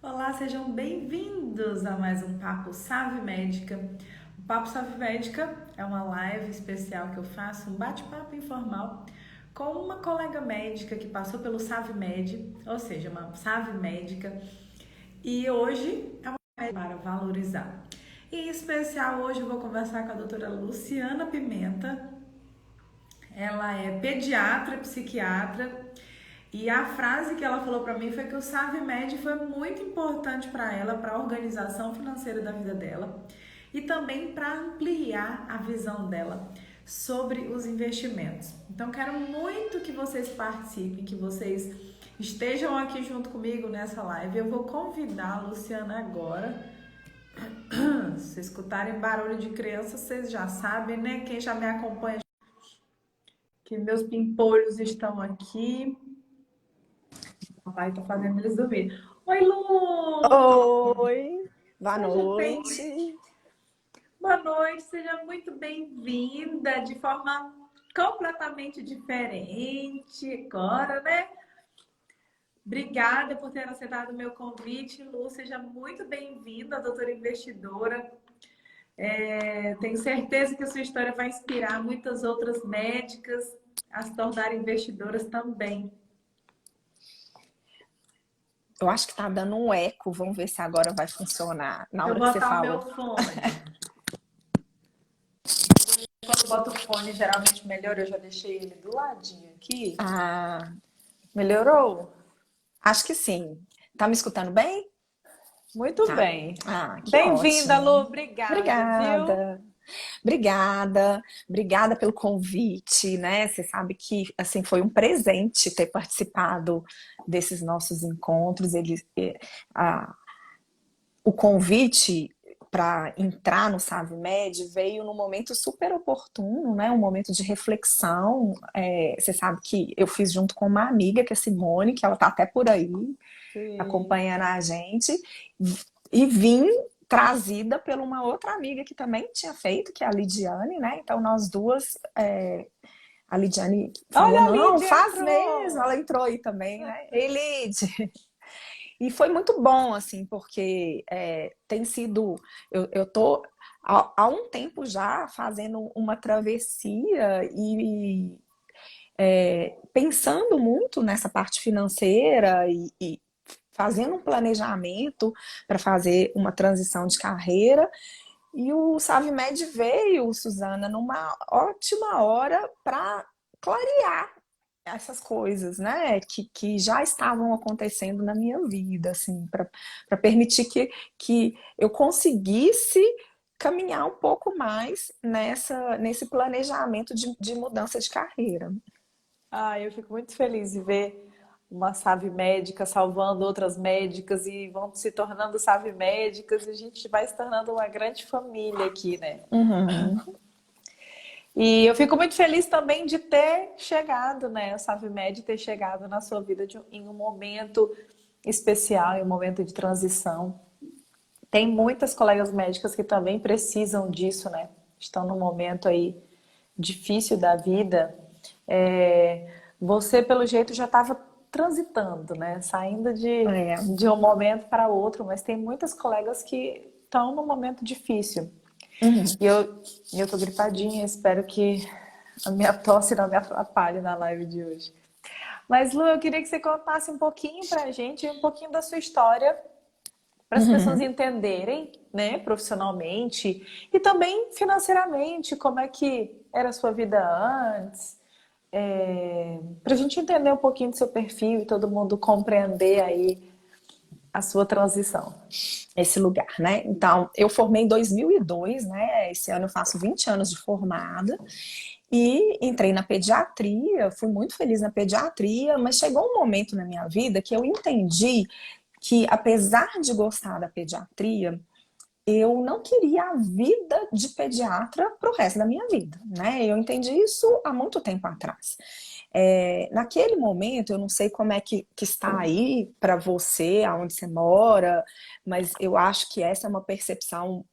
Olá, sejam bem-vindos a mais um Papo Save Médica. O Papo Save Médica é uma live especial que eu faço, um bate-papo informal com uma colega médica que passou pelo Save Med, ou seja, uma Save médica, e hoje é uma live para valorizar. E em especial hoje eu vou conversar com a doutora Luciana Pimenta. Ela é pediatra, psiquiatra. E a frase que ela falou para mim foi que o SavMed foi muito importante para ela, para a organização financeira da vida dela e também para ampliar a visão dela sobre os investimentos. Então, quero muito que vocês participem, que vocês estejam aqui junto comigo nessa live. Eu vou convidar a Luciana agora. Se escutarem barulho de criança, vocês já sabem, né? Quem já me acompanha, que meus pimpolhos estão aqui. Papai tá fazendo eles dormir. Oi, Lu! Oi, boa Seja bem... noite. Boa noite, seja muito bem-vinda de forma completamente diferente agora, né? Obrigada por ter aceitado o meu convite, Lu. Seja muito bem-vinda, doutora investidora. Tenho certeza que a sua história vai inspirar muitas outras médicas a se tornarem investidoras também. Eu acho que tá dando um eco, vamos ver se agora vai funcionar na Deixa eu hora que você botar o meu falou. fone. Quando eu boto o fone, geralmente melhora. Eu já deixei ele do ladinho aqui. Ah, Melhorou? acho que sim. Tá me escutando bem? Muito Tá. bem. Ah, que Bem-vinda, Lu. ótimo. Obrigada, viu? Obrigada. Obrigada pelo convite, né? Você sabe que assim foi um presente ter participado desses nossos encontros. O convite para entrar no SavMed veio num momento super oportuno, né? Um momento de reflexão. Você sabe que eu fiz junto com uma amiga, que é Simone, que ela está até por aí, Sim. acompanhando a gente, e vim trazida por uma outra amiga que também tinha feito, que é a Lidiane, né? Então nós duas, a Lidiane falou, Olha, a não, Lídia faz mesmo, entrou. ela entrou aí também, né? Ei, Lid, e foi muito bom, assim, porque tem sido. Eu tô há um tempo já fazendo uma travessia e pensando muito nessa parte financeira e fazendo um planejamento para fazer uma transição de carreira. E o SavMed veio, Suzana, numa ótima hora para clarear essas coisas, né, que já estavam acontecendo na minha vida, assim, para permitir que eu conseguisse caminhar um pouco mais nesse planejamento de mudança de carreira. Ah, eu fico muito feliz de ver uma Save médica salvando outras médicas e vão se tornando Save médicas e a gente vai se tornando uma grande família aqui, né? Uhum, E eu fico muito feliz também de ter chegado, né? A SavMed ter chegado na sua vida em um momento especial, em um momento de transição. Tem muitas colegas médicas que também precisam disso, né? Estão num momento aí difícil da vida. Você, pelo jeito, já estava transitando, né? Saindo é, de um momento para outro, mas tem muitas colegas que estão num momento difícil. uhum. E eu tô gripadinha, espero que a minha tosse não me atrapalhe na live de hoje. Mas, Lu, eu queria que você contasse um pouquinho pra gente, um pouquinho da sua história, para as pessoas Uhum. entenderem, né, profissionalmente e também financeiramente, como é que era a sua vida antes, para a gente entender um pouquinho do seu perfil e todo mundo compreender aí a sua transição. Esse lugar, né? Então, eu formei em 2002, né? Esse ano eu faço 20 anos de formada e entrei na pediatria, fui muito feliz na pediatria, mas chegou um momento na minha vida que eu entendi que, apesar de gostar da pediatria, eu não queria a vida de pediatra para o resto da minha vida, né? Eu entendi isso há muito tempo atrás. Naquele momento, eu não sei como é que está aí para você, aonde você mora, mas eu acho que essa é uma percepção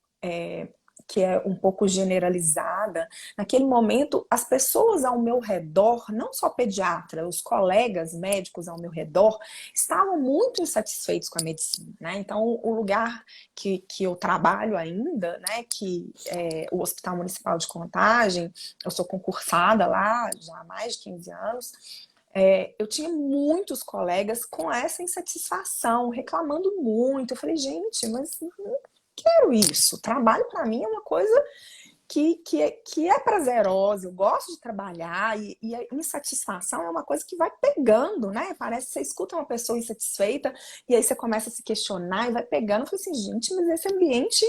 que é um pouco generalizada. Naquele momento, as pessoas ao meu redor, não só pediatra, os colegas médicos ao meu redor, estavam muito insatisfeitos com a medicina, né? Então, o lugar que eu trabalho ainda, né, que é o Hospital Municipal de Contagem, eu sou concursada lá já há mais de 15 anos, eu tinha muitos colegas com essa insatisfação, reclamando muito. Eu falei, gente, mas não quero isso. Trabalho para mim é uma coisa que é prazerosa, eu gosto de trabalhar, e a insatisfação é uma coisa que vai pegando, né? Parece que você escuta uma pessoa insatisfeita e aí você começa a se questionar e vai pegando. Eu falei assim, gente, mas esse ambiente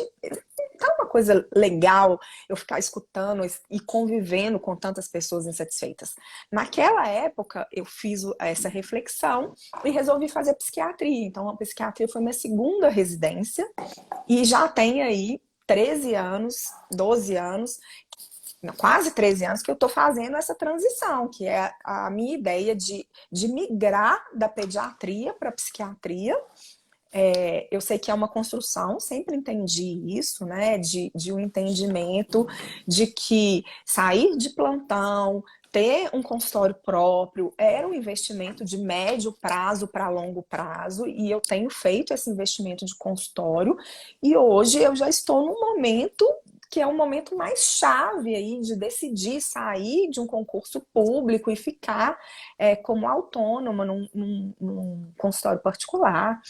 tá uma coisa legal eu ficar escutando e convivendo com tantas pessoas insatisfeitas. Naquela época, eu fiz essa reflexão e resolvi fazer psiquiatria. Então, a psiquiatria foi minha segunda residência e já tem aí 13 anos, 12 anos, quase 13 anos que eu estou fazendo essa transição, que é a minha ideia de migrar da pediatria para a psiquiatria. Eu sei que é uma construção, sempre entendi isso, né? De um entendimento de que sair de plantão, ter um consultório próprio, era um investimento de médio prazo para longo prazo, e eu tenho feito esse investimento de consultório, e hoje eu já estou num momento que é um momento mais chave aí de decidir sair de um concurso público e ficar como autônoma num consultório particular.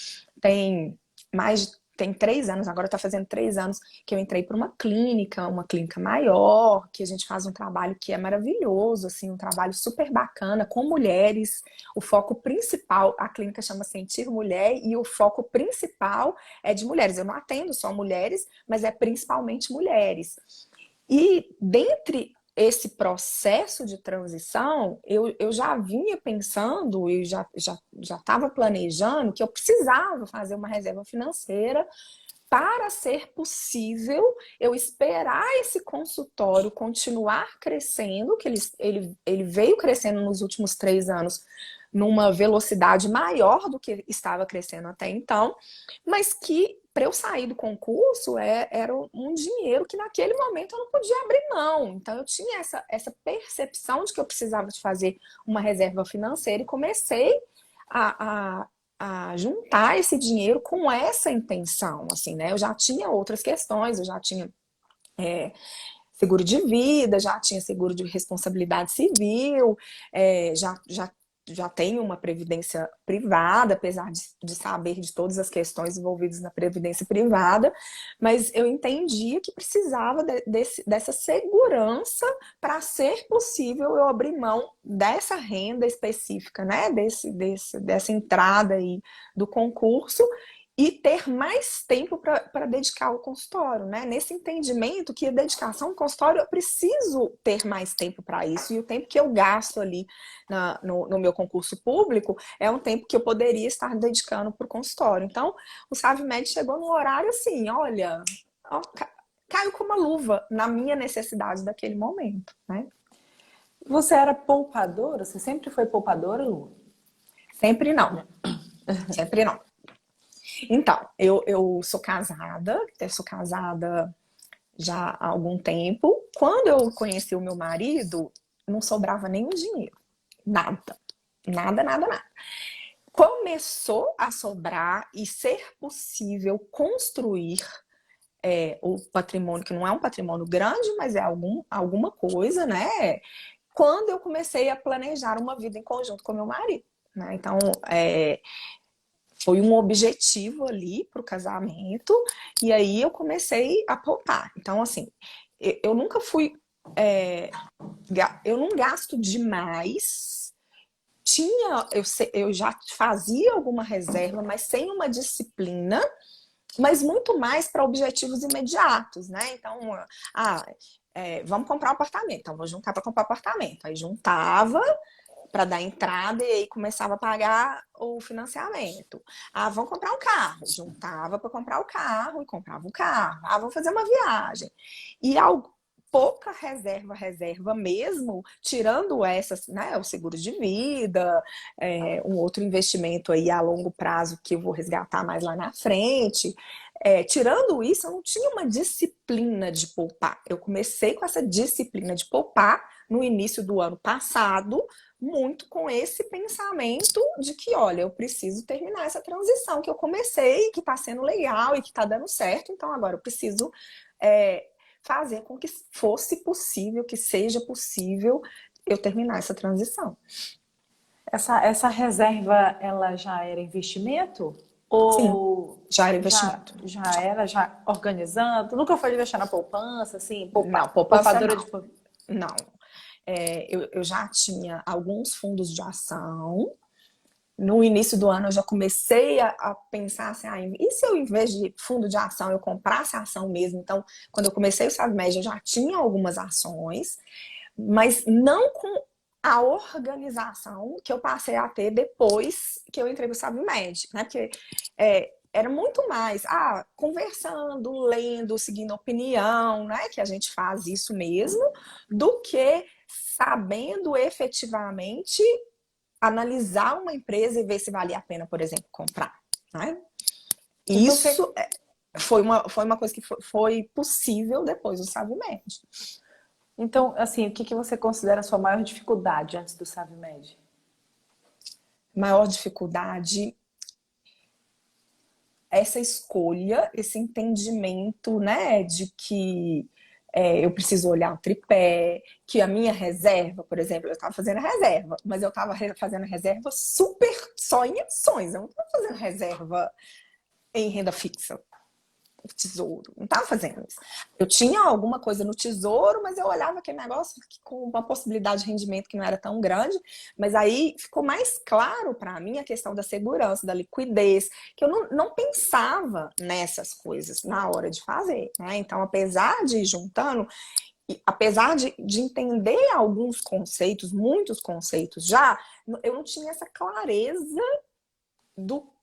Tem 3 anos, agora está fazendo 3 anos que eu entrei para uma clínica maior, que a gente faz um trabalho que é maravilhoso, assim, um trabalho super bacana com mulheres. O foco principal, a clínica chama Sentir Mulher, e o foco principal é de mulheres. Eu não atendo só mulheres, mas é principalmente mulheres. E dentre esse processo de transição, eu já vinha pensando e já estava planejando que eu precisava fazer uma reserva financeira para ser possível eu esperar esse consultório continuar crescendo, que ele veio crescendo nos últimos 3 anos numa velocidade maior do que estava crescendo até então, mas que para eu sair do concurso era um dinheiro que naquele momento eu não podia abrir mão. Então eu tinha essa percepção de que eu precisava de fazer uma reserva financeira e comecei a juntar esse dinheiro com essa intenção, assim, né? Eu já tinha outras questões, eu já tinha seguro de vida, já tinha seguro de responsabilidade civil, já tenho uma previdência privada, apesar de saber de todas as questões envolvidas na previdência privada, mas eu entendia que precisava dessa segurança para ser possível eu abrir mão dessa renda específica, né? Dessa entrada aí do concurso e ter mais tempo para dedicar ao consultório, né? Nesse entendimento que a dedicação ao consultório, eu preciso ter mais tempo para isso, e o tempo que eu gasto ali no meu concurso público é um tempo que eu poderia estar dedicando para o consultório. Então, o SavMed chegou no horário assim, olha, ó, caiu como uma luva na minha necessidade daquele momento, né? Você era poupadora? Você sempre foi poupadora, Lu? Sempre não. Sempre não. Então, eu sou casada já há algum tempo. Quando eu conheci o meu marido, não sobrava nenhum dinheiro. Nada. Nada, nada, nada. Começou a sobrar e ser possível construir o patrimônio, que não é um patrimônio grande, mas é alguma coisa, né? Quando eu comecei a planejar uma vida em conjunto com meu marido, né? Então, foi um objetivo ali para o casamento, e aí eu comecei a poupar. Então, assim, eu nunca fui. Eu não gasto demais. Eu já fazia alguma reserva, mas sem uma disciplina, mas muito mais para objetivos imediatos, né? Então, vamos comprar um apartamento, então vou juntar para comprar um apartamento. Aí juntava para dar entrada e aí começava a pagar o financiamento. Vamos comprar um carro. Juntava para comprar o carro e comprava o carro. Vamos fazer uma viagem. E pouca reserva mesmo, tirando essas, né, o seguro de vida, um outro investimento aí a longo prazo que eu vou resgatar mais lá na frente. Tirando isso, eu não tinha uma disciplina de poupar. Eu comecei com essa disciplina de poupar no início do ano passado, muito com esse pensamento de que, olha, eu preciso terminar essa transição que eu comecei, que está sendo legal e que está dando certo, então agora eu preciso fazer com que fosse possível, que seja possível eu terminar essa transição. Essa reserva, ela já era investimento? Sim, Ou já era investimento. já era já organizando? Nunca foi investir na poupança, assim, Não, poupança poupadora não. de... Não. Eu já tinha alguns fundos de ação. No início do ano eu já comecei a pensar assim, e se eu, em vez de fundo de ação, eu comprasse ação mesmo? Então, quando eu comecei o SavMed, eu já tinha algumas ações, mas não com a organização que eu passei a ter depois que eu entrei no SavMed, né? Porque era muito mais, conversando, lendo, seguindo opinião, né? Que a gente faz isso mesmo, do que sabendo efetivamente analisar uma empresa e ver se valia a pena, por exemplo, comprar, né? Então, Isso foi uma coisa que foi possível depois do SavMed. então, assim, o que você considera a sua maior dificuldade antes do SavMed? Maior dificuldade, essa escolha, esse entendimento, né, de que eu preciso olhar o tripé, que a minha reserva, por exemplo, eu estava fazendo reserva, mas eu estava fazendo reserva super só em ações, eu não estava fazendo reserva em renda fixa, tesouro, não estava fazendo isso. Eu tinha alguma coisa no tesouro, mas eu olhava aquele negócio com uma possibilidade de rendimento que não era tão grande, mas aí ficou mais claro para mim a questão da segurança, da liquidez, que eu não pensava nessas coisas na hora de fazer, né? Então, apesar de ir juntando, apesar de entender alguns conceitos, muitos conceitos já, eu não tinha essa clareza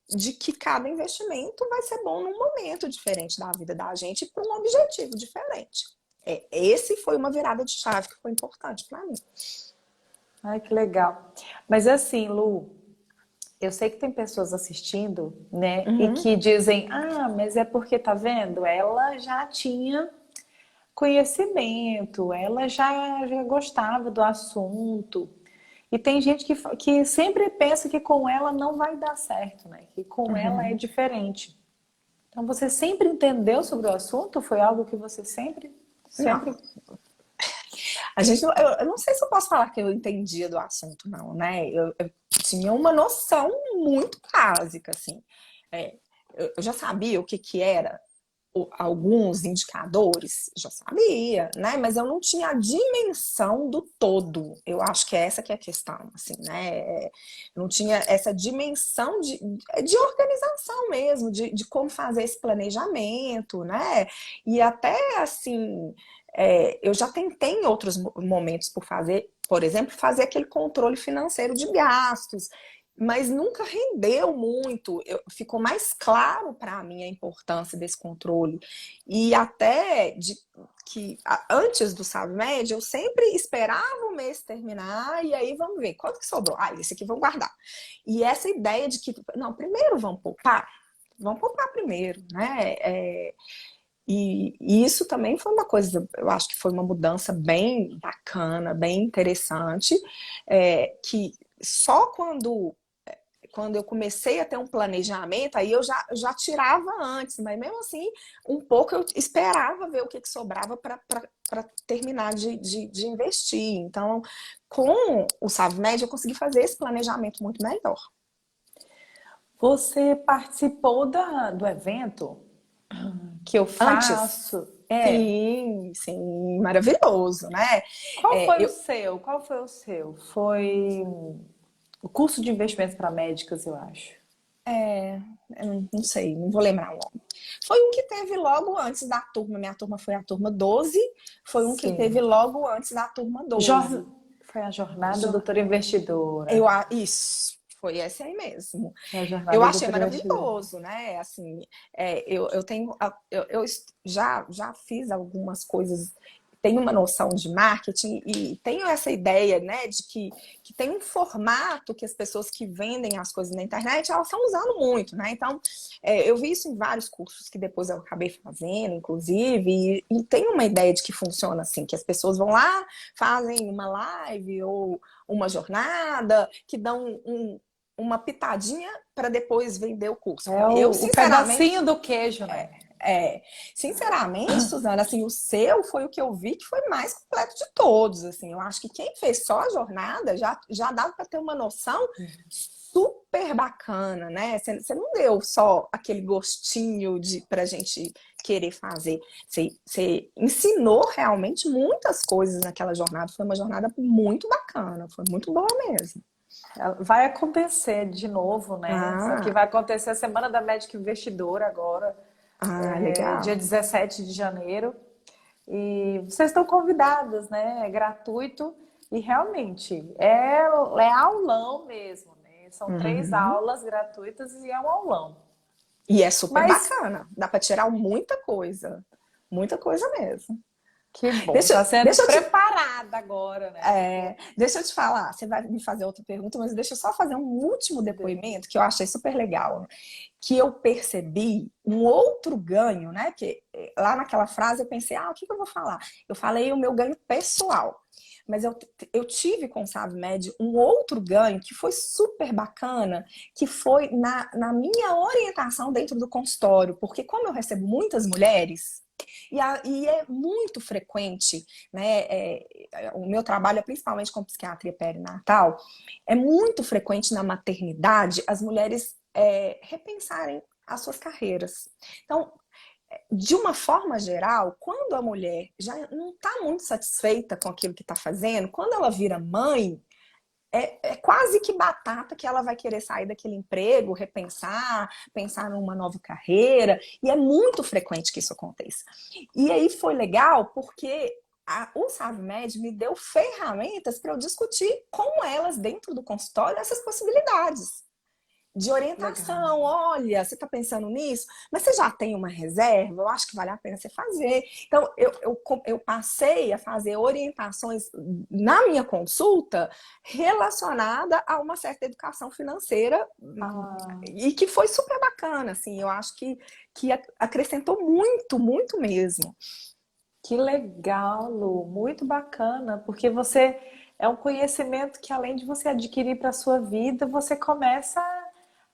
de que cada investimento vai ser bom num momento diferente da vida da gente para um objetivo diferente. Esse foi uma virada de chave que foi importante para mim. Ai, que legal. Mas assim, Lu, eu sei que tem pessoas assistindo, né, e Uhum. que dizem, mas é porque, tá vendo? Ela já tinha conhecimento, ela já gostava do assunto. E tem gente que sempre pensa que com ela não vai dar certo, né? Que com ela é Uhum. diferente. Então, você sempre entendeu sobre o assunto? Foi algo que você Não, sempre... eu não sei se eu posso falar que eu entendia do assunto, não, né? Eu tinha uma noção muito básica, assim. Eu já sabia o que era alguns indicadores, já sabia, né? Mas eu não tinha a dimensão do todo. Eu acho que é essa que é a questão, assim, né? Eu não tinha essa dimensão de organização mesmo, de como fazer esse planejamento, né? E até, assim, eu já tentei em outros momentos por exemplo, fazer aquele controle financeiro de gastos, mas nunca rendeu muito. Ficou mais claro para mim a importância desse controle. E até que antes do SavMed, eu sempre esperava o mês terminar e aí vamos ver quanto que sobrou. Esse aqui vamos guardar. E essa ideia de que, não, primeiro vamos poupar primeiro, né? E isso também foi uma coisa, eu acho que foi uma mudança bem bacana, bem interessante, que só quando eu comecei a ter um planejamento, aí eu já tirava antes, mas mesmo assim, um pouco eu esperava ver o que sobrava para terminar de investir. Então, com o SavMed, eu consegui fazer esse planejamento muito melhor. Você participou do evento que eu Antes, faço? sim, maravilhoso, né? Qual foi o Eu, seu? Qual foi o seu? Foi o curso de investimentos para médicas, eu acho. eu não sei, não vou lembrar o nome. Foi um que teve logo antes da turma. Minha turma foi a turma 12. Foi um que teve Sim. logo antes da turma 12. Foi a jornada doutora investidora. Isso, foi esse aí mesmo. Foi a Eu jornada achei doutora investidora. maravilhoso, né? Assim, eu tenho, eu já fiz algumas coisas tenho uma noção de marketing e tenho essa ideia, né, de que tem um formato que as pessoas que vendem as coisas na internet, elas estão usando muito, né? Então, eu vi isso em vários cursos que depois eu acabei fazendo, inclusive, e tenho uma ideia de que funciona assim, que as pessoas vão lá, fazem uma live ou uma jornada, que dão uma pitadinha para depois vender o curso. É Eu, o sinceramente, pedacinho do queijo, né? sinceramente, Suzana, assim, o seu foi o que eu vi que foi mais completo de todos, assim. Eu acho que quem fez só a jornada já dava para ter uma noção super bacana, né? Você não deu só aquele gostinho pra gente querer fazer. Você ensinou realmente muitas coisas naquela jornada. Foi uma jornada muito bacana, foi muito boa mesmo. Vai acontecer de novo, né? Só que Ah, vai acontecer a Semana da Médica Investidora agora, dia legal. 17 de janeiro. E vocês estão convidadas, né? É gratuito e realmente é aulão mesmo, né? São 3 aulas gratuitas e é um aulão. E é super Mas bacana. Dá para tirar muita coisa. Muita coisa mesmo. que bom, Deixa, tá sendo deixa eu te, preparada agora, né? deixa eu te falar. Você vai me fazer outra pergunta, mas deixa eu só fazer um último depoimento que eu achei super legal. Que eu percebi um outro ganho, né? Que lá naquela frase eu pensei, o que eu vou falar? Eu falei o meu ganho pessoal. Mas eu tive com o SavMed um outro ganho que foi super bacana, que foi na minha orientação dentro do consultório. Porque como eu recebo muitas mulheres, e é muito frequente, né? O meu trabalho é principalmente com psiquiatria perinatal, é muito frequente na maternidade as mulheres repensarem as suas carreiras. Então, de uma forma geral, quando a mulher já não está muito satisfeita com aquilo que está fazendo, quando ela vira mãe, é quase que batata que ela vai querer sair daquele emprego, repensar, pensar numa nova carreira, e é muito frequente que isso aconteça. E aí foi legal porque o SavMed me deu ferramentas para eu discutir com elas dentro do consultório essas possibilidades de Legal. orientação. Olha, você está pensando nisso, mas você já tem uma reserva? Eu acho que vale a pena você fazer. Então, eu passei a fazer orientações na minha consulta relacionada a uma certa educação financeira e que foi super bacana, assim. Eu acho que acrescentou muito, muito mesmo. Que legal, Lu, muito bacana, porque você é um conhecimento que além de você adquirir para a sua vida, você começa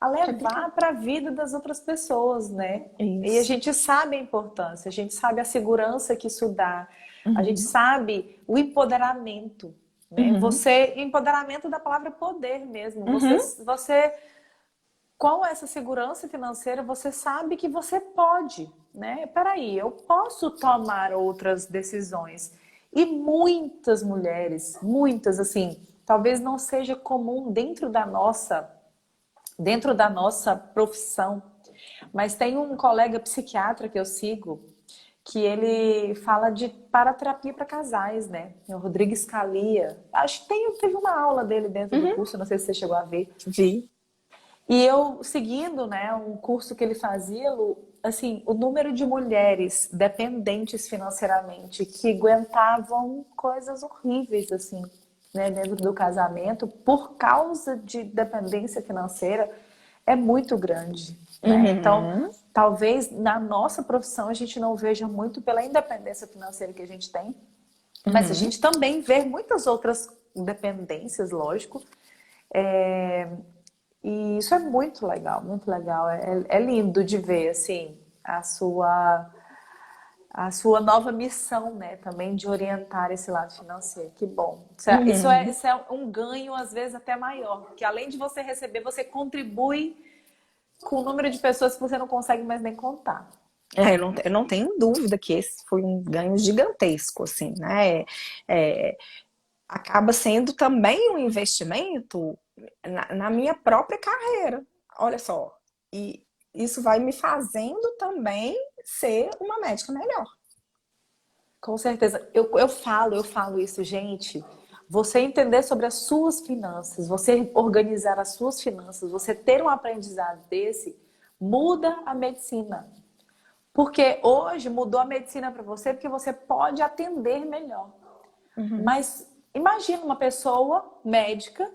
a levar Replicar. para a vida das outras pessoas, né? E a Isso. gente sabe a importância, a gente sabe a segurança que isso dá, a gente Uhum. sabe o empoderamento, né? Uhum. Empoderamento da palavra poder mesmo. Uhum. Você com essa segurança financeira, você sabe que você pode, né? Peraí, eu posso tomar outras decisões. E muitas mulheres, muitas assim, talvez não seja comum dentro da nossa profissão, mas tem um colega psiquiatra que eu sigo que ele fala de paraterapia para casais, né? É o Rodrigo Scalia. Acho que teve uma aula dele dentro do Uhum. curso, não sei se você chegou a ver. Vi. E eu, seguindo, né, um curso que ele fazia, Lu, assim, o número de mulheres dependentes financeiramente que aguentavam coisas horríveis, assim, né, dentro do casamento, por causa de dependência financeira, é muito grande, né? Então, Uhum. talvez na nossa profissão a gente não veja muito pela independência financeira que a gente tem, mas a Uhum. gente também vê muitas outras dependências, lógico. E isso é muito legal, muito legal. É lindo de ver, assim, a sua nova missão, né? Também de orientar esse lado financeiro. Que bom. Uhum. Isso é um ganho, às vezes, até maior. Porque além de você receber, você contribui com o número de pessoas que você não consegue mais nem contar. Eu não tenho dúvida que esse foi um ganho gigantesco, assim, né? É, acaba sendo também um investimento na minha própria carreira. Olha só, e isso vai me fazendo também ser uma médica melhor. Com certeza. Eu falo isso, gente. Você entender sobre as suas finanças, você organizar as suas finanças, você ter um aprendizado desse, muda a medicina. Porque hoje mudou a medicina para você porque você pode atender melhor. Uhum. Mas imagina uma pessoa médica,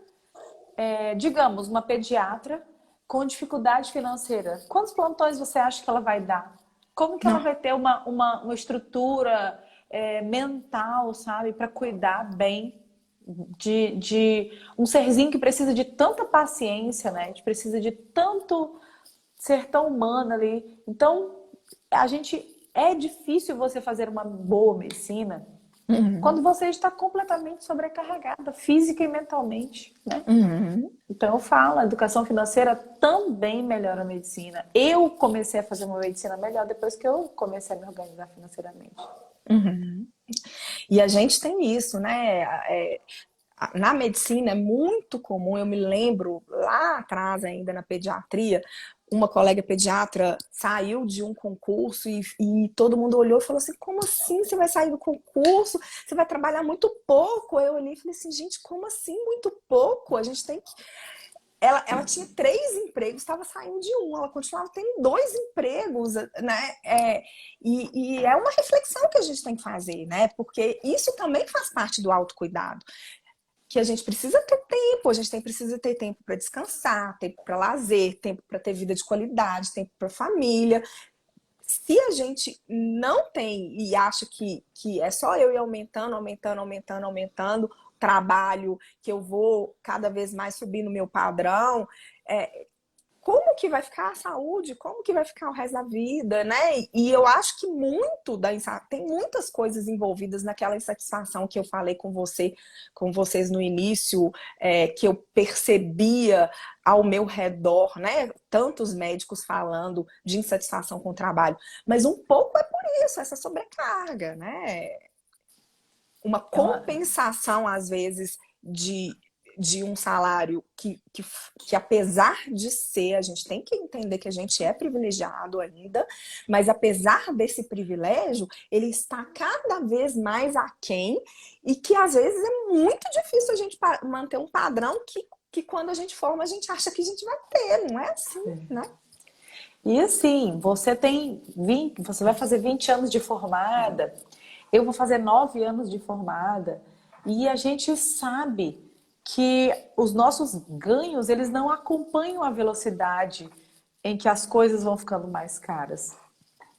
digamos, uma pediatra com dificuldade financeira. Quantos plantões você acha que ela vai dar? Como que ela Não. vai ter uma estrutura mental, sabe, para cuidar bem de um serzinho que precisa de tanta paciência, né? Que precisa de tanto ser tão humana ali. Então, é difícil você fazer uma boa medicina quando Uhum. você está completamente sobrecarregada, física e mentalmente, né? Uhum. Então eu falo, a educação financeira também melhora a medicina. Eu comecei a fazer uma medicina melhor depois que eu comecei a me organizar financeiramente. Uhum. E a gente tem isso, né? Na medicina é muito comum, eu me lembro lá atrás ainda na pediatria, uma colega pediatra saiu de um concurso e todo mundo olhou e falou assim, como assim você vai sair do concurso? Você vai trabalhar muito pouco? Eu olhei e falei assim, gente, como assim muito pouco? A gente tem que... Ela tinha 3 empregos, estava saindo de um, ela continuava tendo 2 empregos, né? E é uma reflexão que a gente tem que fazer, né? Porque isso também faz parte do autocuidado, que a gente precisa ter tempo, a gente precisa ter tempo para descansar, tempo para lazer, tempo para ter vida de qualidade, tempo para família. Se a gente não tem e acha que é só eu ir aumentando trabalho, que eu vou cada vez mais subir no meu padrão, como que vai ficar a saúde? Como que vai ficar o resto da vida, né? E eu acho que tem muitas coisas envolvidas naquela insatisfação que eu falei com vocês no início, que eu percebia ao meu redor, né? Tantos médicos falando de insatisfação com o trabalho, mas um pouco é por isso, essa sobrecarga, né? Uma É uma, compensação, às vezes, de um salário que, apesar de ser, a gente tem que entender que a gente é privilegiado ainda, mas apesar desse privilégio, ele está cada vez mais aquém e que, às vezes, é muito difícil a gente manter um padrão que quando a gente forma, a gente acha que a gente vai ter, não é assim, né? E assim, você vai fazer 20 anos de formada, eu vou fazer 9 anos de formada, e a gente sabe que os nossos ganhos, eles não acompanham a velocidade em que as coisas vão ficando mais caras.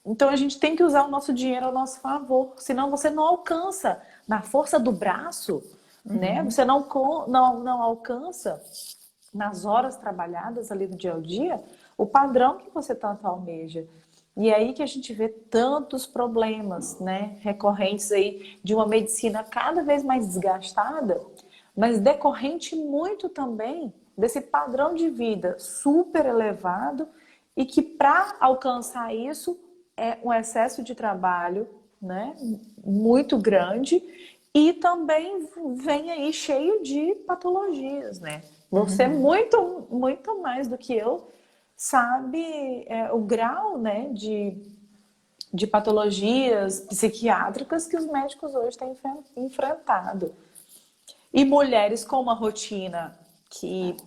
Então a gente tem que usar o nosso dinheiro ao nosso favor, senão você não alcança na força do braço, né? Uhum. Você não alcança nas horas trabalhadas ali do dia ao dia, o padrão que você tanto almeja. E é aí que a gente vê tantos problemas, né, recorrentes aí de uma medicina cada vez mais desgastada, mas decorrente muito também desse padrão de vida super elevado e que para alcançar isso é um excesso de trabalho, né, muito grande e também vem aí cheio de patologias, né? Você Uhum. muito mais do que eu sabe o grau, né, de patologias psiquiátricas que os médicos hoje têm enfrentado. E mulheres com uma rotina que,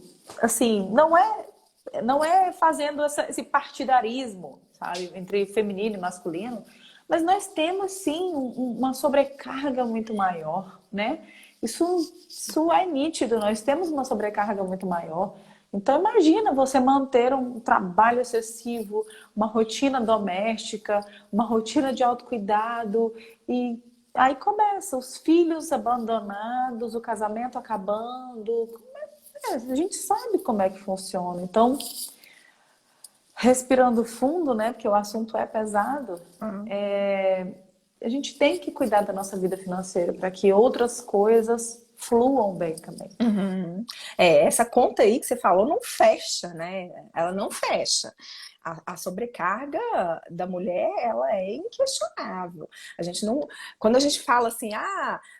assim, não é fazendo esse partidarismo, sabe, entre feminino e masculino, mas nós temos sim uma sobrecarga muito maior, né? Isso é nítido, nós temos uma sobrecarga muito maior. Então imagina você manter um trabalho excessivo, uma rotina doméstica, uma rotina de autocuidado e aí começa os filhos abandonados, o casamento acabando. A gente sabe como é que funciona. Então, respirando fundo, né? Porque o assunto é pesado. Uhum. A gente tem que cuidar da nossa vida financeira para que outras coisas fluam bem também. Uhum. Essa conta aí que você falou não fecha, né? Ela não fecha. A sobrecarga da mulher, ela é inquestionável. A gente não, quando a gente fala assim,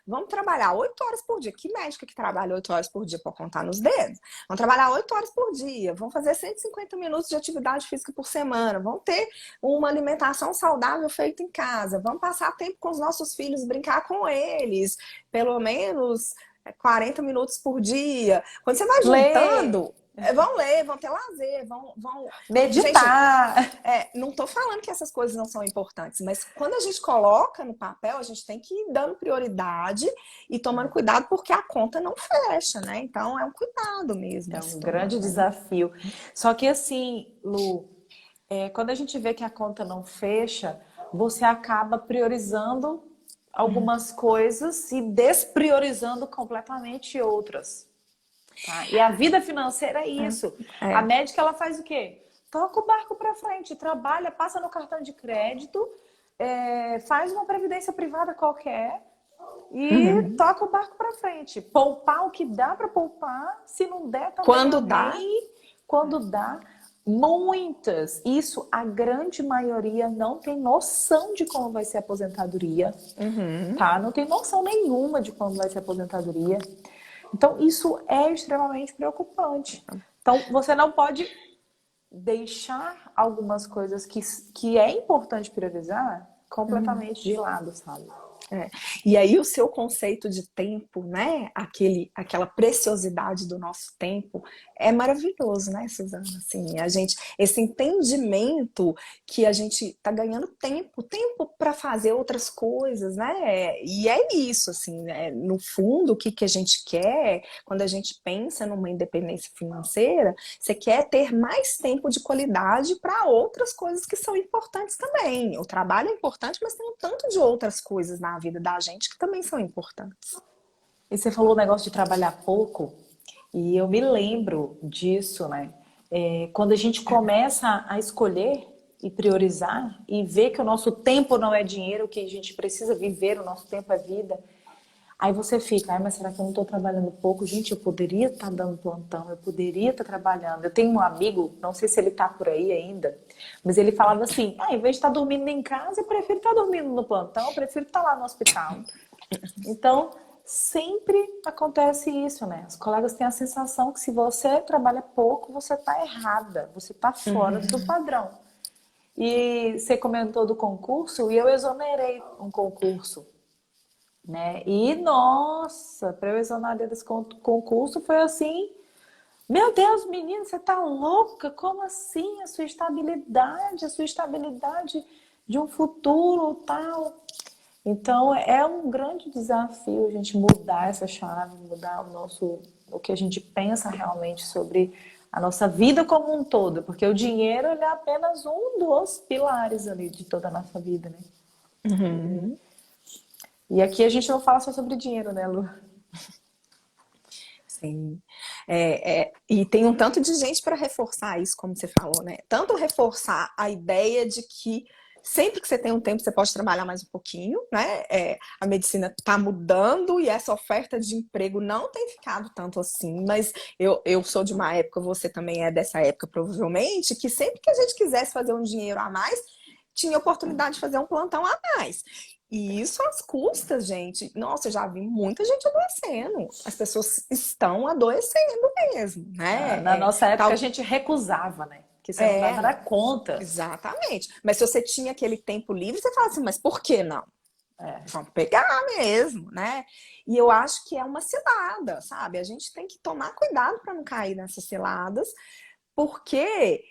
vamos trabalhar 8 horas por dia, que médica que trabalha 8 horas por dia para contar nos dedos? Vamos trabalhar 8 horas por dia, vamos fazer 150 minutos de atividade física por semana, vamos ter uma alimentação saudável feita em casa, vamos passar tempo com os nossos filhos, brincar com eles, pelo menos 40 minutos por dia. Quando você vai Ler, juntando, Vão ler, vão ter lazer, vão... Gente, Meditar. não tô falando que essas coisas não são importantes, mas quando a gente coloca no papel, a gente tem que ir dando prioridade e tomando cuidado porque a conta não fecha, né? Então é um cuidado mesmo É a se um tomar, grande né? desafio. Só que assim, Lu, quando a gente vê que a conta não fecha, você acaba priorizando algumas coisas e despriorizando completamente outras. Tá? E a vida financeira é isso. A É. médica, ela faz o quê? Toca o barco para frente, trabalha, passa no cartão de crédito, faz uma previdência privada qualquer e Uhum. toca o barco para frente. Poupar o que dá para poupar, se não der também, Quando dá, amém. Quando dá, muitas, isso a grande maioria não tem noção de como vai ser a aposentadoria, uhum. tá? Não tem noção nenhuma de como vai ser a aposentadoria. Então, isso é extremamente preocupante. Então, você não pode deixar algumas coisas que é importante priorizar completamente de lado, sabe? E aí o seu conceito de tempo, né? Aquela preciosidade do nosso tempo é maravilhoso, né, Suzana? Assim, esse entendimento que a gente tá ganhando tempo para fazer outras coisas, né? E é isso, assim, né? No fundo, o que a gente quer quando a gente pensa numa independência financeira, você quer ter mais tempo de qualidade para outras coisas que são importantes também. O trabalho é importante, mas tem um tanto de outras coisas na vida da gente que também são importantes. E você falou o negócio de trabalhar pouco, e eu me lembro disso, né? Quando a gente começa a escolher e priorizar e ver que o nosso tempo não é dinheiro, que a gente precisa viver, o nosso tempo é vida, aí você fica, mas será que eu não estou trabalhando pouco? Gente, eu poderia estar dando plantão, eu poderia estar trabalhando. Eu tenho um amigo, não sei se ele está por aí ainda, mas ele falava assim, em vez de estar dormindo em casa, eu prefiro estar dormindo no plantão, eu prefiro estar lá no hospital. Então, sempre acontece isso, né? Os colegas têm a sensação que se você trabalha pouco, você está errada, você está fora do padrão. E você comentou do concurso, e eu exonerei um concurso, né? E, nossa, para eu exonerar desse concurso foi assim, meu Deus, menina, você tá louca? Como assim? A sua estabilidade de um futuro, tal. Então, é um grande desafio a gente mudar essa chave, mudar o que a gente pensa realmente sobre a nossa vida como um todo, porque o dinheiro ele é apenas um dos pilares ali de toda a nossa vida, né? Uhum. E aqui a gente não fala só sobre dinheiro, né, Lu? Sim. E tem um tanto de gente para reforçar isso, como você falou, né? Tanto reforçar a ideia de que sempre que você tem um tempo, você pode trabalhar mais um pouquinho, né? A medicina está mudando e essa oferta de emprego não tem ficado tanto assim, mas eu sou de uma época, você também é dessa época, provavelmente, que sempre que a gente quisesse fazer um dinheiro a mais, tinha oportunidade de fazer um plantão a mais. E isso às custas, gente. Nossa, eu já vi muita gente adoecendo. As pessoas estão adoecendo mesmo, né? Na nossa época Tal, a gente recusava, né? Que você não dava conta. exatamente. Mas se você tinha aquele tempo livre, você fala assim, mas por que não? Vamos pegar mesmo, né? E eu acho que é uma cilada, sabe? A gente tem que tomar cuidado para não cair nessas ciladas, porque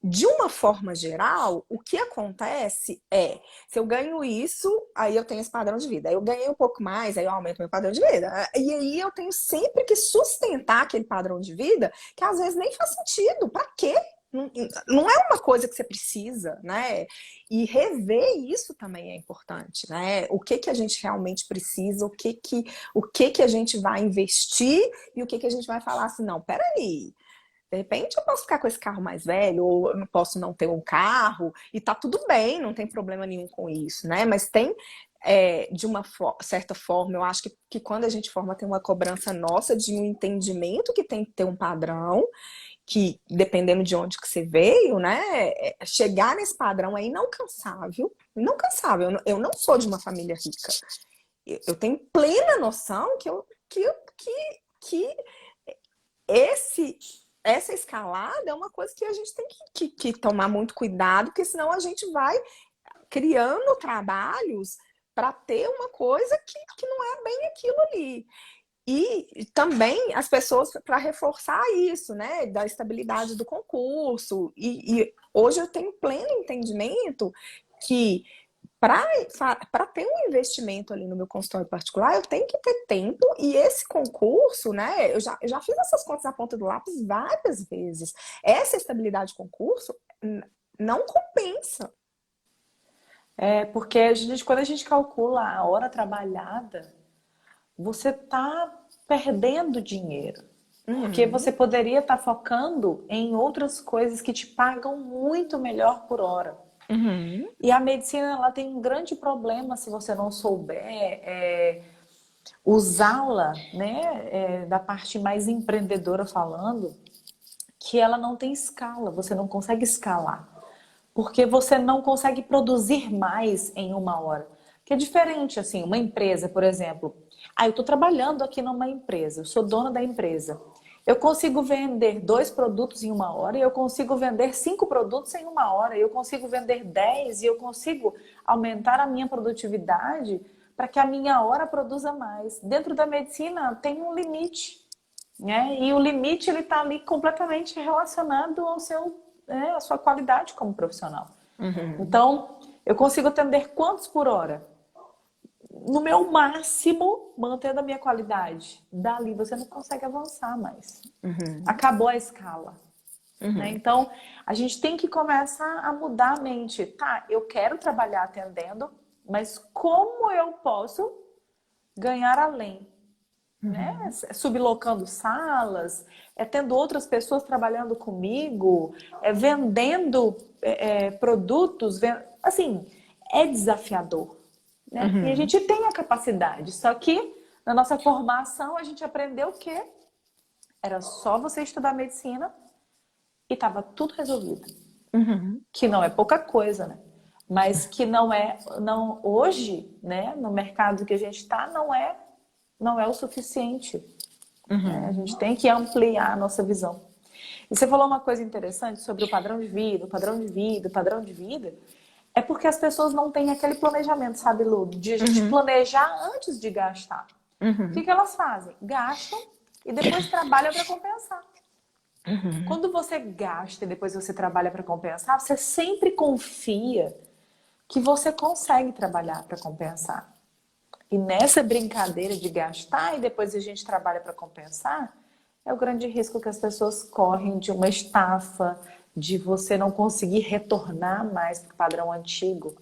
de uma forma geral, o que acontece é, se eu ganho isso, aí eu tenho esse padrão de vida. Aí eu ganhei um pouco mais, aí eu aumento meu padrão de vida. E aí eu tenho sempre que sustentar aquele padrão de vida, que às vezes nem faz sentido. Para quê? Não é uma coisa que você precisa, né? E rever isso também é importante, né? O que a gente realmente precisa, o que a gente vai investir e o que a gente vai falar assim, não, peraí. De repente eu posso ficar com esse carro mais velho, ou eu não posso não ter um carro, e tá tudo bem, não tem problema nenhum com isso, né? Mas tem, de uma certa forma, eu acho que quando a gente forma, tem uma cobrança nossa de um entendimento que tem que ter um padrão, que dependendo de onde que você veio, né? Chegar nesse padrão é inalcançável, inalcançável. Eu não sou de uma família rica. Eu tenho plena noção que esse essa escalada é uma coisa que a gente tem que tomar muito cuidado, porque senão a gente vai criando trabalhos para ter uma coisa que não é bem aquilo ali. E também as pessoas, para reforçar isso, né, da estabilidade do concurso. E hoje eu tenho pleno entendimento que para ter um investimento ali no meu consultório particular, eu tenho que ter tempo, e esse concurso, né, eu já fiz essas contas na ponta do lápis várias vezes. Essa estabilidade de concurso não compensa. Porque quando a gente calcula a hora trabalhada, você está perdendo dinheiro. Porque você poderia estar focando em outras coisas que te pagam muito melhor por hora. E a medicina, ela tem um grande problema se você não souber usá-la, né, da parte mais empreendedora falando, que ela não tem escala, você não consegue escalar. Porque você não consegue produzir mais em uma hora. Que é diferente, assim, uma empresa, por exemplo. Eu estou trabalhando aqui numa empresa, eu sou dona da empresa. Eu consigo vender 2 produtos em uma hora, e eu consigo vender 5 produtos em uma hora, e eu consigo vender 10, e eu consigo aumentar a minha produtividade para que a minha hora produza mais. Dentro da medicina tem um limite, né? E o limite ele está ali completamente relacionado ao à sua qualidade como profissional. Então, eu consigo atender quantos por hora? No meu máximo, mantendo a minha qualidade. Dali você não consegue avançar mais. Acabou a escala. Né? Então, a gente tem que começar a mudar a mente. Tá, eu quero trabalhar atendendo, mas como eu posso ganhar além? Né? Sublocando salas, tendo outras pessoas trabalhando comigo, vendendo produtos, assim, é desafiador, né? E a gente tem a capacidade, só que na nossa formação a gente aprendeu que era só você estudar medicina e estava tudo resolvido, que não é pouca coisa, né? Mas que não hoje, né, no mercado que a gente está, não é o suficiente. Né? A gente tem que ampliar a nossa visão. E você falou uma coisa interessante sobre o padrão de vida, o padrão de vida, o padrão de vida. É porque as pessoas não têm aquele planejamento, sabe, Lu? De a gente planejar antes de gastar. O que elas fazem? Gastam e depois trabalham para compensar. Quando você gasta e depois você trabalha para compensar, você sempre confia que você consegue trabalhar para compensar. E nessa brincadeira de gastar e depois a gente trabalha para compensar, é o grande risco que as pessoas correm de uma estafa, de você não conseguir retornar mais para o padrão antigo,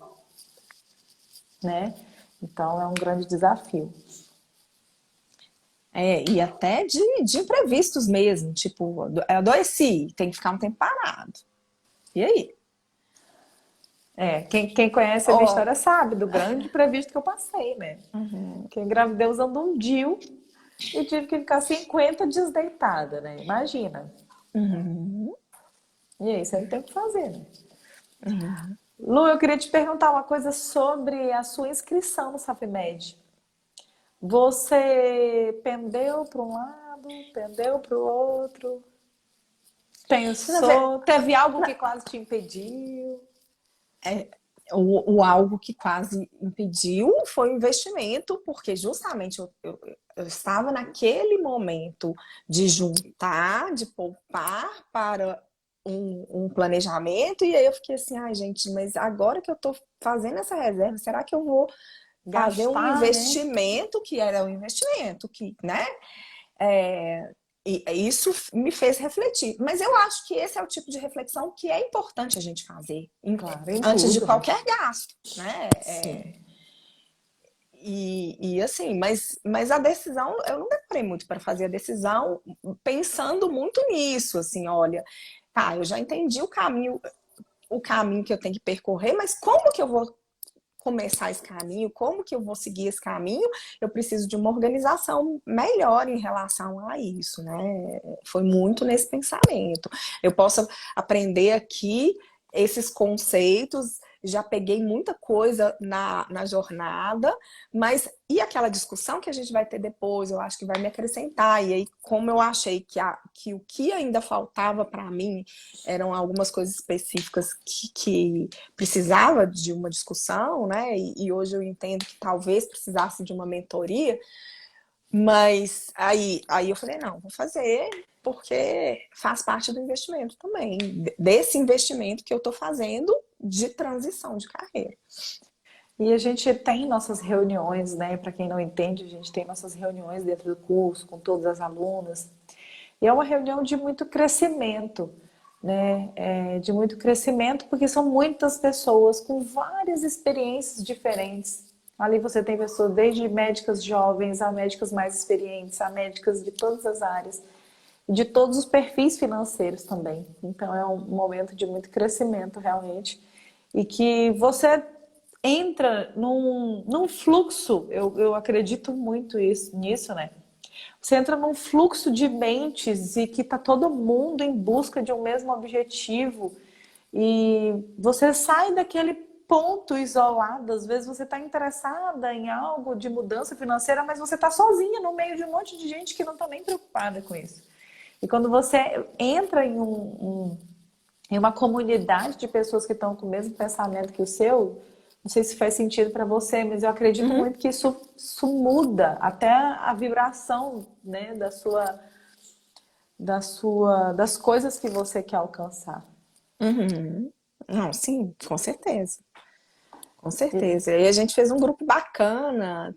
né? Então é um grande desafio. E até de imprevistos mesmo, tipo, adoeci, tem que ficar um tempo parado. E aí? Quem conhece a minha história sabe do grande imprevisto que eu passei, né? Que eu engravidei usando um DIU e tive que ficar 50 dias deitada, né? Imagina. E aí, você não tem o que fazer, né? Lu, eu queria te perguntar uma coisa sobre a sua inscrição no SafeMed. Você pendeu para um lado, pendeu para o outro, pensou, teve algo que quase te impediu? O algo que quase impediu foi o investimento, porque justamente eu estava naquele momento de juntar, de poupar para um planejamento, e aí eu fiquei assim, ai gente, mas agora que eu estou fazendo essa reserva, será que eu vou fazer um investimento, né? Que era um investimento, que, né? E isso me fez refletir. Mas eu acho que esse é o tipo de reflexão que é importante a gente fazer, Claro, antes tudo, de qualquer gasto, né? Sim. E assim, mas a decisão, eu não demorei muito para fazer a decisão pensando muito nisso, assim, olha, tá, eu já entendi o caminho que eu tenho que percorrer, mas como que eu vou começar esse caminho, como que eu vou seguir esse caminho? Eu preciso de uma organização melhor em relação a isso, né? Foi muito nesse pensamento. Eu posso aprender aqui esses conceitos, já peguei muita coisa na jornada, mas e aquela discussão que a gente vai ter depois, eu acho que vai me acrescentar. E aí, como eu achei que o que ainda faltava para mim eram algumas coisas específicas que precisava de uma discussão, né? E hoje eu entendo que talvez precisasse de uma mentoria. Mas aí eu falei, não, vou fazer porque faz parte do investimento também, desse investimento que eu estou fazendo de transição de carreira. E a gente tem nossas reuniões, né? Para quem não entende, a gente tem nossas reuniões dentro do curso com todas as alunas. E é uma reunião de muito crescimento, né? De muito crescimento, porque são muitas pessoas com várias experiências diferentes. Ali você tem pessoas desde médicas jovens a médicas mais experientes, a médicas de todas as áreas, de todos os perfis financeiros também. Então é um momento de muito crescimento realmente. E que você entra num fluxo, eu acredito muito nisso, né? Você entra num fluxo de mentes e que está todo mundo em busca de um mesmo objetivo. E você sai daquele ponto isolado. Às vezes você está interessada em algo de mudança financeira, mas você está sozinha no meio de um monte de gente que não está nem preocupada com isso. E quando você entra em uma comunidade de pessoas que estão com o mesmo pensamento que o seu, não sei se faz sentido para você, mas eu acredito muito que isso muda até a vibração, né, das coisas que você quer alcançar. Uhum. Não, sim, com certeza. Com certeza. E a gente fez um grupo bacana.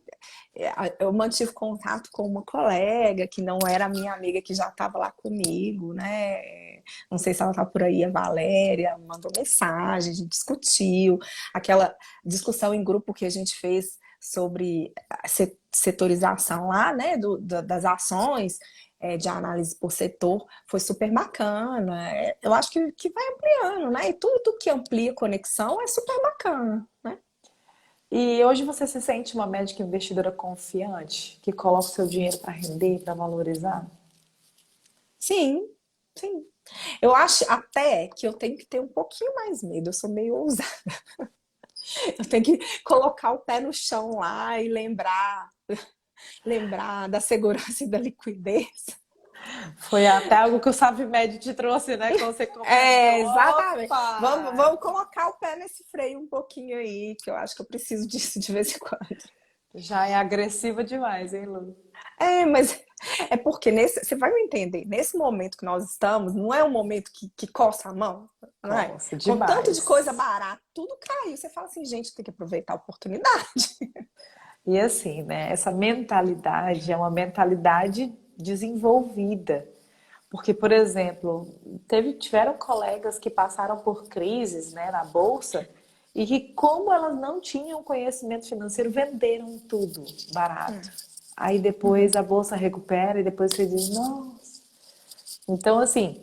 Eu mantive contato com uma colega que não era minha amiga, que já estava lá comigo, né? Não sei se ela está por aí, a Valéria, mandou mensagem, a gente discutiu. Aquela discussão em grupo que a gente fez sobre a setorização lá, né? Das ações, de análise por setor, foi super bacana. Eu acho que vai ampliando, né? E tudo que amplia conexão é super bacana, né? E hoje você se sente uma médica investidora confiante, que coloca o seu dinheiro para render, para valorizar? Sim, sim. Eu acho até que eu tenho que ter um pouquinho mais medo, eu sou meio ousada. Eu tenho que colocar o pé no chão lá e lembrar da segurança e da liquidez. Foi até algo que o SavMed te trouxe, né? Quando você comentou. Exatamente. Opa! Vamos colocar o pé nesse freio um pouquinho aí, que eu acho que eu preciso disso de vez em quando. Já é agressiva demais, hein, Lu? Mas é porque você vai me entender, nesse momento que nós estamos, não é um momento que coça a mão, não é? Nossa, Com tanto de coisa demais. barata, tudo caiu. Você fala assim, gente, tem que aproveitar a oportunidade. E assim, né? Essa mentalidade é uma mentalidade desenvolvida. Porque, por exemplo, tiveram colegas que passaram por crises, né, na bolsa e que, como elas não tinham conhecimento financeiro, venderam tudo barato. Aí depois a bolsa recupera e depois você diz, nossa. Então, assim,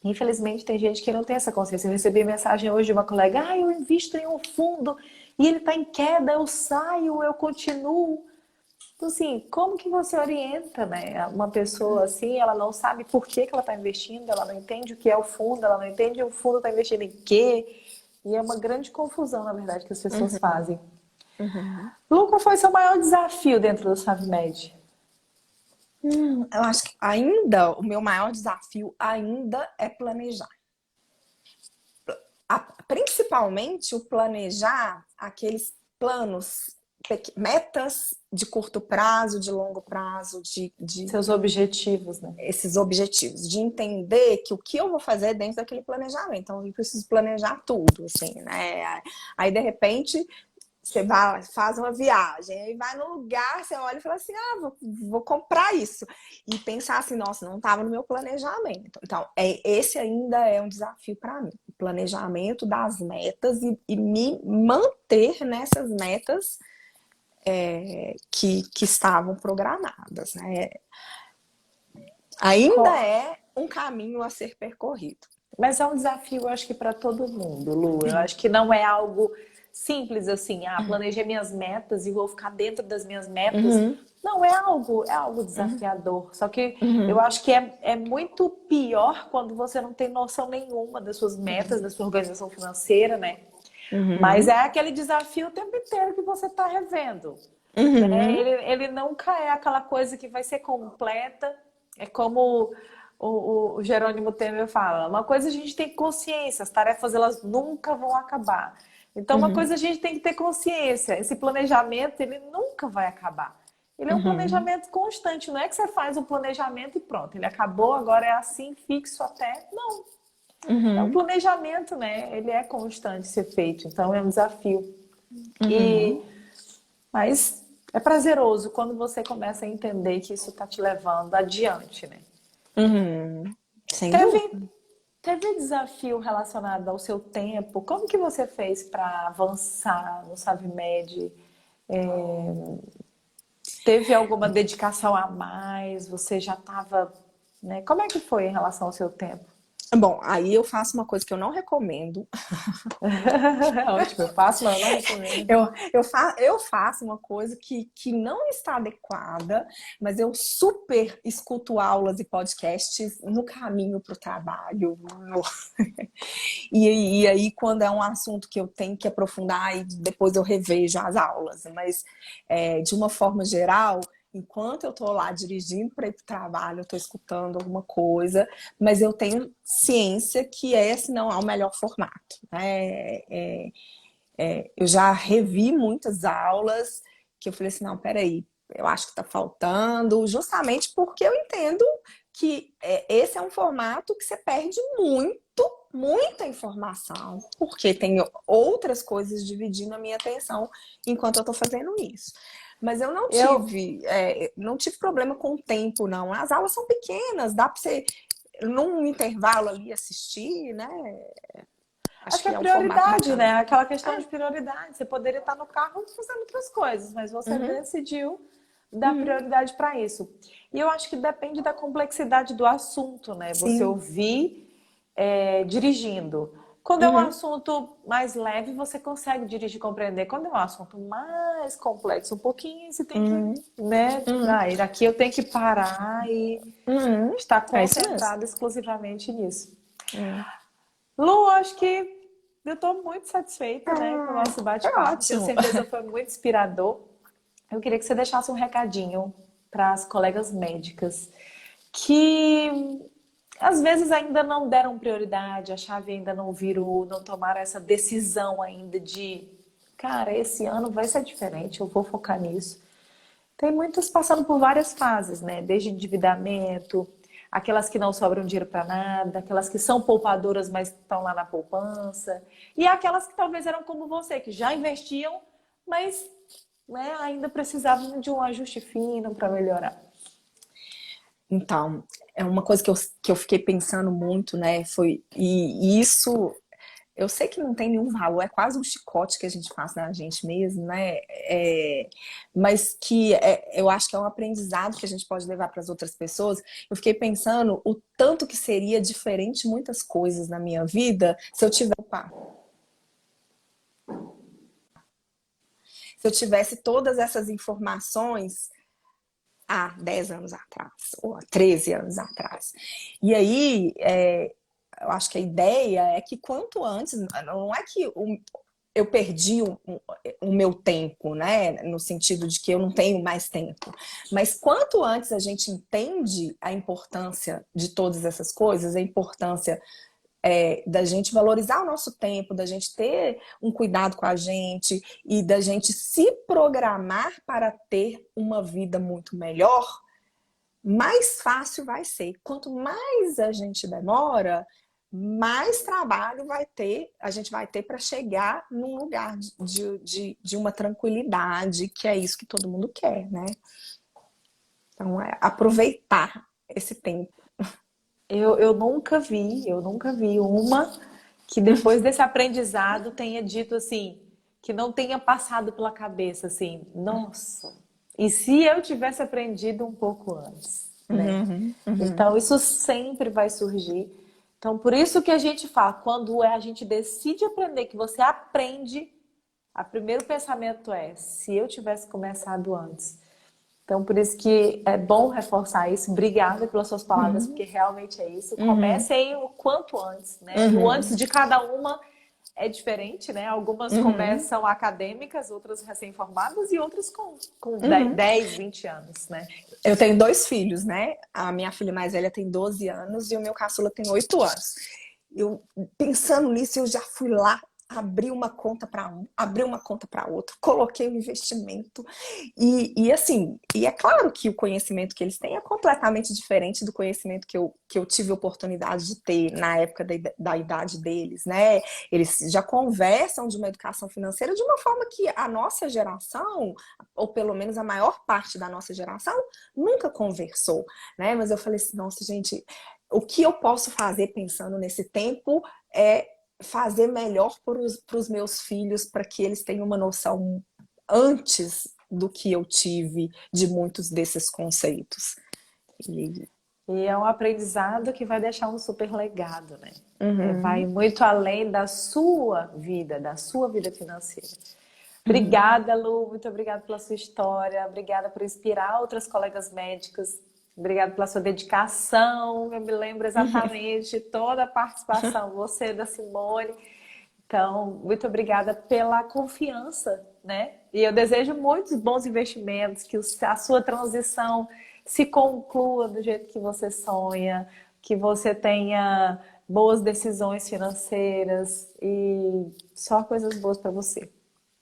infelizmente tem gente que não tem essa consciência. Eu recebi mensagem hoje de uma colega, eu invisto em um fundo e ele está em queda, eu saio, eu continuo. Então, assim, como que você orienta, né? Uma pessoa assim, ela não sabe por que ela está investindo, ela não entende o que é o fundo, ela não entende o fundo está investindo em quê. E é uma grande confusão, na verdade, que as pessoas fazem. Lu, qual foi o seu maior desafio dentro do SavMed? Eu acho que ainda, o meu maior desafio ainda é planejar. Principalmente o planejar aqueles planos, metas de curto prazo, de longo prazo, Seus objetivos, né? esses objetivos, de entender que o que eu vou fazer é dentro daquele planejamento. Então, eu preciso planejar tudo, assim, né? Aí, de repente, você vai, faz uma viagem, aí vai no lugar, você olha e fala assim, vou comprar isso. E pensar assim, nossa, não estava no meu planejamento. Então, esse ainda é um desafio para mim. O planejamento das metas e me manter nessas metas que estavam programadas, né? Ainda é um caminho a ser percorrido. Mas é um desafio, eu acho que para todo mundo, Lu. Eu acho que não é algo simples assim, planejei minhas metas e vou ficar dentro das minhas metas. Não, é algo desafiador. Só que eu acho que é muito pior quando você não tem noção nenhuma das suas metas, da sua organização financeira, né? Mas é aquele desafio o tempo inteiro que você está revendo. Né? Ele nunca é aquela coisa que vai ser completa. É como o Jerônimo Temer fala, uma coisa a gente tem consciência, as tarefas elas nunca vão acabar. Então uma coisa a gente tem que ter consciência, esse planejamento ele nunca vai acabar. Ele é um planejamento constante, não é que você faz o planejamento e pronto, ele acabou, agora é assim, fixo até. Não, é um planejamento, né? Ele é constante ser feito, então é um desafio. Mas é prazeroso quando você começa a entender que isso está te levando adiante, né? Sem dúvida. Teve desafio relacionado ao seu tempo? Como que você fez para avançar no SavMed? Teve alguma dedicação a mais? Você já estava, né? Como é que foi em relação ao seu tempo? Bom, aí eu faço uma coisa que eu não recomendo. Ótimo, eu faço, mas eu não recomendo. Eu faço uma coisa que não está adequada, mas eu super escuto aulas e podcasts no caminho para o trabalho. E aí, quando é um assunto que eu tenho que aprofundar, e depois eu revejo as aulas. Mas, de uma forma geral, enquanto eu estou lá dirigindo para ir para o trabalho, eu estou escutando alguma coisa, mas eu tenho ciência que esse não é o melhor formato, né? Eu já revi muitas aulas que eu falei assim, não, peraí, eu acho que está faltando, justamente porque eu entendo que esse é um formato que você perde muita informação, porque tem outras coisas dividindo a minha atenção enquanto eu estou fazendo isso. Mas eu não tive problema com o tempo, não. As aulas são pequenas, dá para você, num intervalo ali, assistir, né? Acho que é um formato prioridade, bacana. né? Aquela questão de prioridade. Você poderia estar no carro fazendo outras coisas, mas você decidiu dar prioridade para isso. E eu acho que depende da complexidade do assunto, né? Você Sim. ouvir dirigindo. Quando é um assunto mais leve, você consegue dirigir e compreender. Quando é um assunto mais complexo, um pouquinho, você tem que, né? Aqui eu tenho que parar e estar concentrado exclusivamente nisso. Lu, acho que eu estou muito satisfeita, né, com o nosso bate-papo. Tenho certeza que foi muito inspirador. Eu queria que você deixasse um recadinho para as colegas médicas que às vezes ainda não deram prioridade, a chave ainda não virou, não tomaram essa decisão ainda de, cara, esse ano vai ser diferente, eu vou focar nisso. Tem muitas passando por várias fases, né? Desde endividamento, aquelas que não sobram dinheiro para nada, aquelas que são poupadoras, mas estão lá na poupança, e aquelas que talvez eram como você, que já investiam, mas né, ainda precisavam de um ajuste fino para melhorar. Então, é uma coisa que eu fiquei pensando muito, né? E isso, eu sei que não tem nenhum valor, é quase um chicote que a gente faz na gente mesmo, né? Mas que eu acho que é um aprendizado que a gente pode levar para as outras pessoas. Eu fiquei pensando o tanto que seria diferente muitas coisas na minha vida se eu tivesse todas essas informações há 10 anos atrás, ou há 13 anos atrás. E aí, eu acho que a ideia é que quanto antes, não é que eu perdi o meu tempo, né? No sentido de que eu não tenho mais tempo. Mas quanto antes a gente entende a importância de todas essas coisas, a importância da gente valorizar o nosso tempo, da gente ter um cuidado com a gente e da gente se programar para ter uma vida muito melhor, mais fácil vai ser. Quanto mais a gente demora, mais trabalho a gente vai ter para chegar num lugar de uma tranquilidade, que é isso que todo mundo quer, né? Então, aproveitar esse tempo. Eu nunca vi uma que depois desse aprendizado tenha dito assim, que não tenha passado pela cabeça assim, nossa, e se eu tivesse aprendido um pouco antes, né? Então isso sempre vai surgir. Então por isso que a gente fala, quando a gente decide aprender, que você aprende, o primeiro pensamento é, se eu tivesse começado antes. Então, por isso que é bom reforçar isso. Obrigada pelas suas palavras, porque realmente é isso. Comece aí o quanto antes, né? E o antes de cada uma é diferente, né? Algumas começam acadêmicas, outras recém-formadas e outras com 10, 20 anos, né? Eu tenho 2 filhos, né? A minha filha mais velha tem 12 anos e o meu caçula tem 8 anos. Eu, pensando nisso, eu já fui lá abri uma conta para um, abri uma conta para outro, coloquei um investimento. Assim, e é claro que o conhecimento que eles têm é completamente diferente do conhecimento que eu tive oportunidade de ter na época da idade deles, né? Eles já conversam de uma educação financeira de uma forma que a nossa geração, ou pelo menos a maior parte da nossa geração, nunca conversou, né? Mas eu falei assim, nossa, gente, o que eu posso fazer pensando nesse tempo é fazer melhor para os meus filhos, para que eles tenham uma noção antes do que eu tive de muitos desses conceitos. E é um aprendizado que vai deixar um super legado, né? Uhum. Vai muito além da sua vida financeira. Obrigada, Lu, muito obrigada pela sua história, obrigada por inspirar outras colegas médicas, obrigada pela sua dedicação, eu me lembro exatamente de toda a participação, você da Simone. Então, muito obrigada pela confiança, né? E eu desejo muitos bons investimentos, que a sua transição se conclua do jeito que você sonha, que você tenha boas decisões financeiras e só coisas boas para você.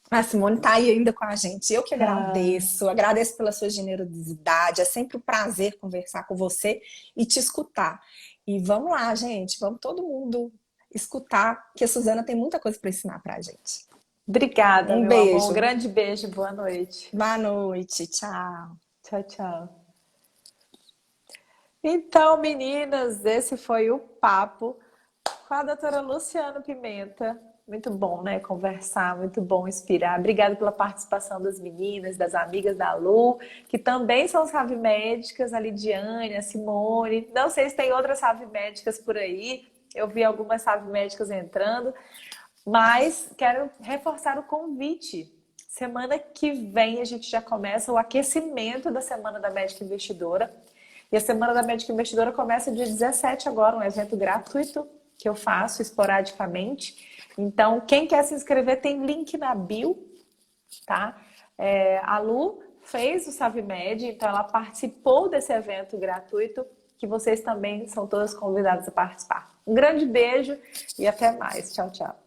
A Simone tá aí ainda com a gente. Eu que agradeço pela sua generosidade. É sempre um prazer conversar com você e te escutar. E vamos lá, gente, vamos todo mundo escutar, que a Suzana tem muita coisa para ensinar pra gente. Obrigada, meu beijo. amor. Um grande beijo, boa noite. Boa noite, tchau. Tchau, tchau. Então, meninas, esse foi o papo com a doutora Luciana Pimenta. Muito bom, né? Conversar, muito bom inspirar. Obrigada pela participação das meninas, das amigas da Lu, que também são savimédicas, a Lidiane, a Simone. Não sei se tem outras savimédicas por aí. Eu vi algumas savimédicas entrando, mas quero reforçar o convite. Semana que vem a gente já começa o aquecimento da Semana da Médica Investidora. E a Semana da Médica Investidora começa dia 17 agora, um evento gratuito que eu faço esporadicamente. Então, quem quer se inscrever tem link na bio, tá? A Lu fez o SaviMed, então ela participou desse evento gratuito, que vocês também são todas convidadas a participar. Um grande beijo e até mais. Tchau, tchau.